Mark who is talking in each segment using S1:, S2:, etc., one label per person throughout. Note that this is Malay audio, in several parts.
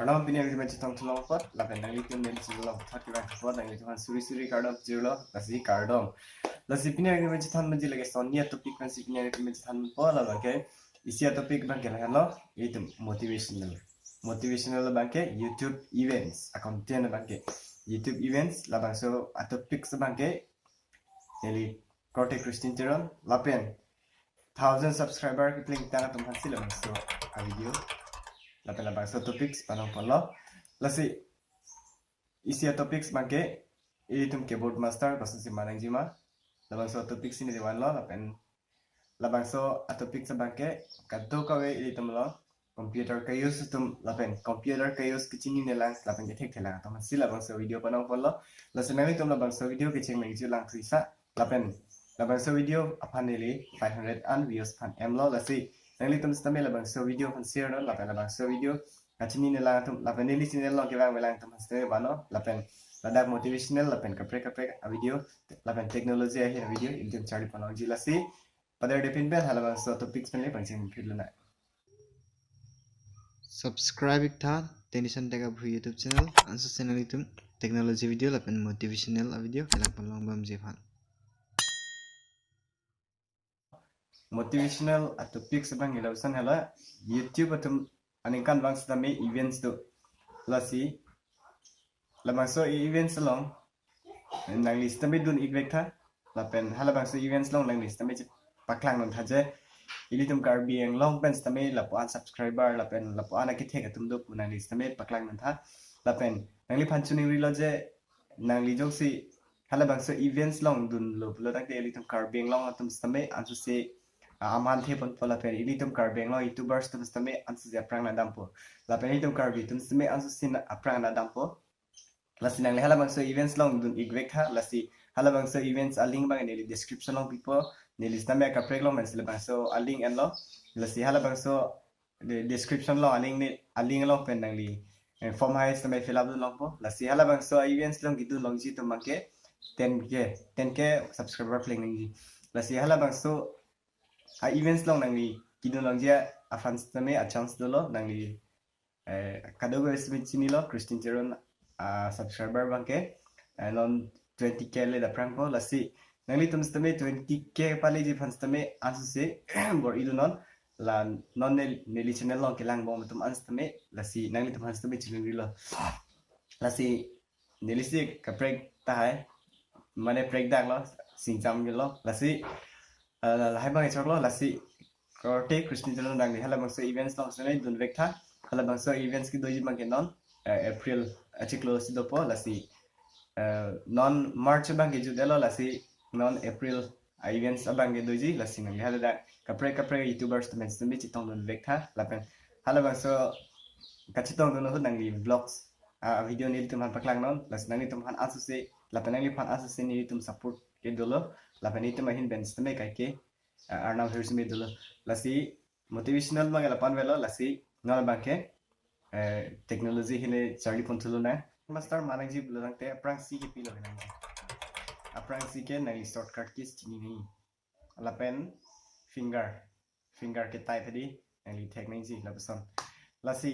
S1: Alam pini yang macam tong tulong pot, lapen nang litum nang litum tulong pot kita pot nang litum suri kardom jiro, lasi kardom. Lasi pini yang macam tan menjadi lagi sonia topik nasi pini yang macam tan pot lah bangke. Isi topik bangke lah lo, itu motivational bangke YouTube events, akonten bangke YouTube events, lah bangso topik sebangke. Jadi Korte Christian Teron, lapen 1000 subscriber kita link tanah tumhan sila bangso a video. Lapen la bangso topics panong polo. Lasi isi topics bangke itum keyboard master basu si manang jima. La bangso topics ini diwan lo lapen la bangso topics bangke kaddo kawe itum lo computer ka use tum lapen computer ka use kicini nelang lapen ke thela tum sila bangso video panong polo. Lasi nang itum la bangso video kicing nang ju lang tuisa lapen la bangso video apaneli 500 an views pan emlo lasi nang litum stame la bangso video pan share no lapen la bangso video kacini nelang tum lapen neli channel lo kebang welang tum stame bano lapen ladak motivational lapen kapre a video lapen technology a video itum chari panong ji lasi pada depin bel hala bangso topics pen le pangching philuna
S2: subscribe ta tension daga bhu YouTube channel ansu channel itum technology video lapen motivational video kelak panlong bam jefan
S1: motivational topics bang ilausan hala YouTube atum aningkan bang stame events tu lasi lamangso events long nang list tame dun igvekta lapen hala bangso events long nang list tame paklang non thaje ilitum karbi yang long pen stame lapuan subscriber lapen lapuan akithek atum do nang list tame paklang non tha lapen nang li phanchuni riloje nang li joksi hala bangso events long dun lo tak ilitum karbi yang long atum stame ansu se aman the pon pola pen ilitum karbeng lo youtubers tum stame ansu ja prang na dampo la pen ilitum karbi tum stame ansu sin aprang na dampo lasi nang hala bangso events long dun igvek ha lasi hala bangso events a link bang neli description long people neli stame ka prek long mensile bangso a link en lo lasi hala bangso description long a link long pen nang li form hai stame fill up long po lasi hala bangso events long gitu long ji tum make 10k subscriber playing nang ji lasi hala bangso events long nang li kidun long dia fans tame a chance dolo nang li kadogo estimate chini lo Christian Teron subscriber bangke non 20k le da prank po lasi nang li tum tame 20k pale ji fans tame ansu se bor idu non la non neli channel long kelang bom tum ans tame lasi nang li tum fans tame chilin rilo lasi neli se ka prank ta hai mane prank dak lo sing cham lo lasi hai bang chok lo lasi Korte Christian Teron nang li hala bangso events long sene dun vekta hala bangso events ki doji bang non April achiklo sido po lasi non March bang ju delo lasi non April events abang ge doji lasi nang li hala da kapre youtubers temen semi chitong dun vekta lapen hala bangso kachitong dun ho nang li vlogs video ni tum han paklang non lasi nang li tum han asu se lapen nang li phan asu se ni tum support ke dolo lapen itu mahin bench teme kaike arnav hirsme dolo lasi motivational bang lapan velo lasi nol bangke technology hine charli pontulo na master manang ji bulang te aprang si ke pilo nang aprang si ke nang shortcut keys chini ni lapen finger ke type di nang li technology labason lasi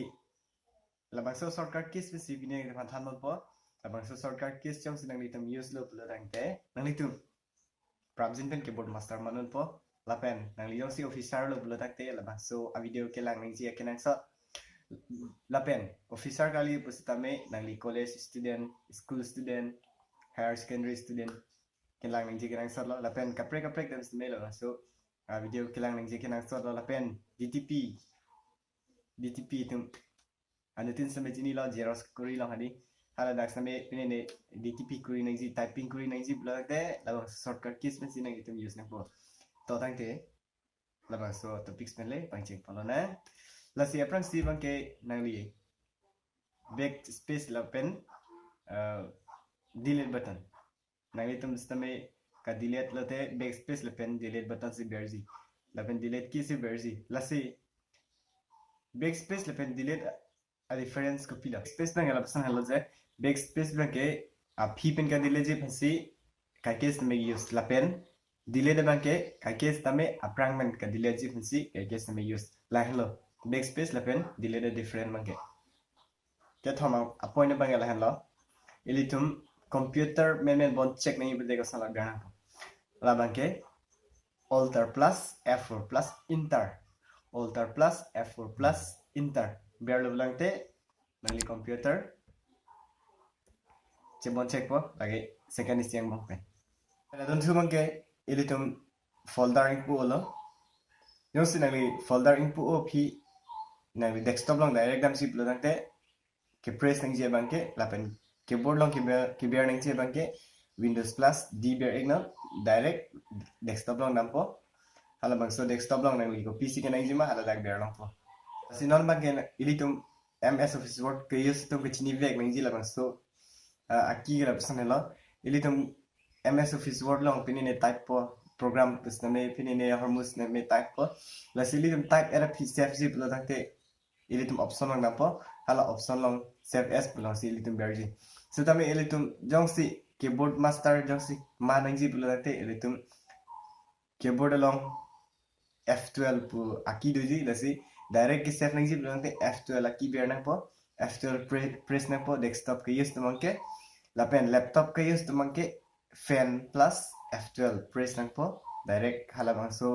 S1: labangso shortcut keys si bine ke phan mo po labangso shortcut keys chong sinang li tam use lo bulang te nang li tu Prabjin pen keyboard master manun po lapen nang li si officer lo bulo takte labangso a video ke lang nang ji kenang sa lapen officer kali pusitame nang li college student school student higher secondary student ke lang nang ji kenang sa lo lapen kapre dan semelo so video ke lang nang ji kenang sa lo lapen DTP tum anutin sampai jini lo Xerox kuri lo hadi hala dak sampai ini ne DTP kuri nang ji typing kuri nang ji blog de labang shortcut keys men sinang itum use nang po to tang te labang so topics men le pangching palo na lasi aprang si bangke nang li backspace la pen delete button nang li tum stame ka delete la te backspace la pen delete button si berzi la pen delete key si berzi lasi backspace la pen delete a difference ko pila space nang la pasan halo je backspace bangke a phi pen ka delete je phansi ka case me use la pen delete bangke ka case tame aprang men ka delete je phansi ka case me use la hello backspace la pen delete different bangke ke thoma appoint bang la hen lo ilitum computer men bon check nai bide ko sala gana la bang ke alter plus f4 plus enter alter plus f4 plus enter biar lo lang te nang computer cebon check po lagi second is yang bang pe ada don thu bang ke ilitum folder ing pu lo yung sinali folder ing pu o phi nang desktop long direct dam sip lo dang te ke press nang je bang ke lapen keyboard long ke biar nang je bang ke windows plus d biar igno direct desktop long nampo hala bang so desktop long nang ko pc ke nang je ma hala dak biar long po sinon bang ke ilitum ms office word ke use to ke chini vek nang je la bang so aki gra personelo ilitum ms office word long pinine type po program pesname pinine hormus ne type po la ilitum type era pcfg lo dak te ilitum option long nampo hala option long save as belong si ilitum berji so tami ilitum jong si keyboard master jong si manangji belong ate ilitum keyboard along f12 pu aki doji lasi direct ki save nangji belong ate f12 aki ber nang po f12 press nang po desktop ke use tamang ke lapen laptop ke use tamang ke fan plus f12 press nang po direct hala bang so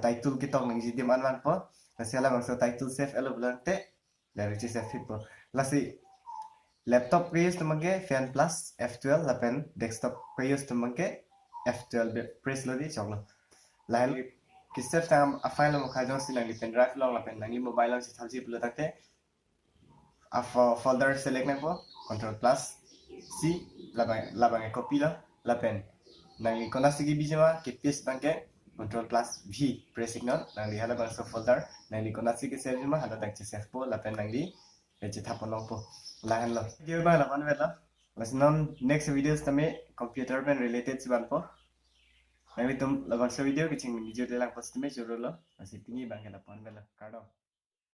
S1: title ki tong nangji dim an po lasi hala bang so title save elo belong ate direct si save fit po lasi laptop ke use tamang ke fan plus f12 lapen desktop ke use tamang ke f12 press lo di choklo lain ki save tam a file mo khajong si nang pen drive long lapen nang mobile long si thalji pulo takte a folder select na po control plus c labang copy lo lapen nang kona sigi bijama ki paste bangke control plus v press signal nang di hala bang so folder nang kona sigi save jama hala tak save po lapen nang di eche thapon long po lahan lo video bang lapan wela non next videos tame computer ben related siban po nang tum laban so video kicing video telang post me juro lo masih tinggi bang lapan wela kado